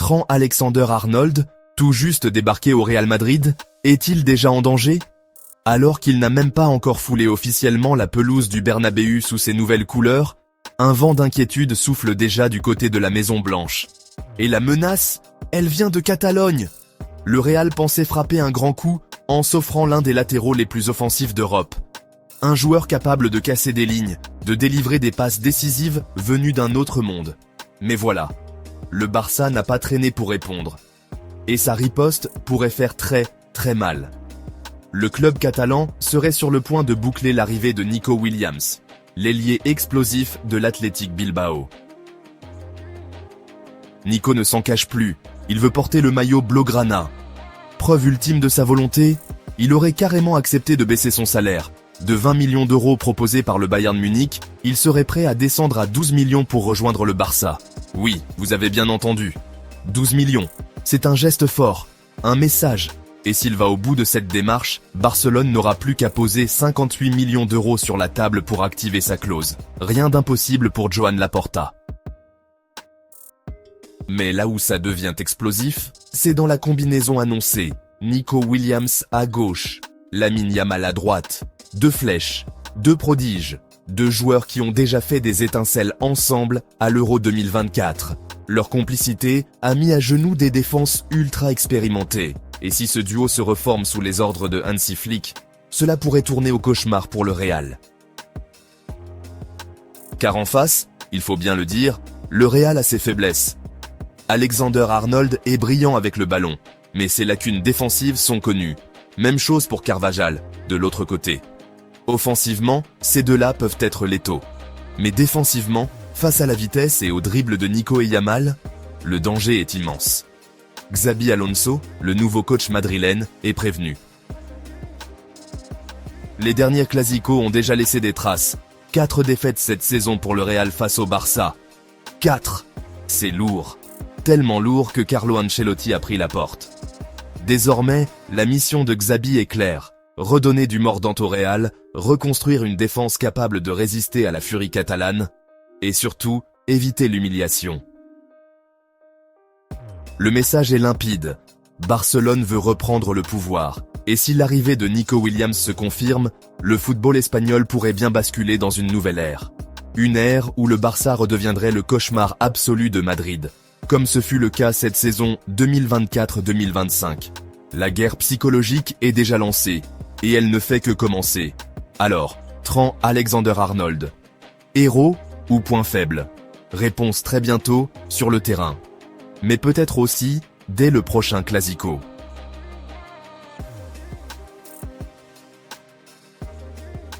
Trent Alexander-Arnold, tout juste débarqué au Real Madrid, est-il déjà en danger? Alors qu'il n'a même pas encore foulé officiellement la pelouse du Bernabéu sous ses nouvelles couleurs, un vent d'inquiétude souffle déjà du côté de la Maison Blanche. Et la menace, elle vient de Catalogne. Le Real pensait frapper un grand coup en s'offrant l'un des latéraux les plus offensifs d'Europe. Un joueur capable de casser des lignes, de délivrer des passes décisives venues d'un autre monde. Mais voilà, le Barça n'a pas traîné pour répondre. Et sa riposte pourrait faire très, très mal. Le club catalan serait sur le point de boucler l'arrivée de Nico Williams, l'ailier explosif de l'Athletic Bilbao. Nico ne s'en cache plus, il veut porter le maillot blaugrana. Preuve ultime de sa volonté, il aurait carrément accepté de baisser son salaire. De 20 millions d'euros proposés par le Bayern Munich, il serait prêt à descendre à 12 millions pour rejoindre le Barça. Oui, vous avez bien entendu. 12 millions, c'est un geste fort, un message. Et s'il va au bout de cette démarche, Barcelone n'aura plus qu'à poser 58 millions d'euros sur la table pour activer sa clause. Rien d'impossible pour Joan Laporta. Mais là où ça devient explosif, c'est dans la combinaison annoncée. Nico Williams à gauche, Lamine Yamal à droite. Deux flèches, deux prodiges, deux joueurs qui ont déjà fait des étincelles ensemble à l'Euro 2024. Leur complicité a mis à genoux des défenses ultra expérimentées. Et si ce duo se reforme sous les ordres de Hansi Flick, cela pourrait tourner au cauchemar pour le Real. Car en face, il faut bien le dire, le Real a ses faiblesses. Alexander-Arnold est brillant avec le ballon, mais ses lacunes défensives sont connues. Même chose pour Carvajal, de l'autre côté. Offensivement, ces deux-là peuvent être létaux. Mais défensivement, face à la vitesse et au dribble de Nico et Yamal, le danger est immense. Xabi Alonso, le nouveau coach madrilène, est prévenu. Les derniers Clásicos ont déjà laissé des traces. 4 défaites cette saison pour le Real face au Barça. 4! C'est lourd. Tellement lourd que Carlo Ancelotti a pris la porte. Désormais, la mission de Xabi est claire. Redonner du mordant au Real, reconstruire une défense capable de résister à la furie catalane, et surtout, éviter l'humiliation. Le message est limpide. Barcelone veut reprendre le pouvoir, et si l'arrivée de Nico Williams se confirme, le football espagnol pourrait bien basculer dans une nouvelle ère. Une ère où le Barça redeviendrait le cauchemar absolu de Madrid, comme ce fut le cas cette saison 2024-2025. La guerre psychologique est déjà lancée, et elle ne fait que commencer. Alors, Trent Alexander-Arnold. Héros ou point faible? Réponse très bientôt sur le terrain. Mais peut-être aussi dès le prochain Clasico.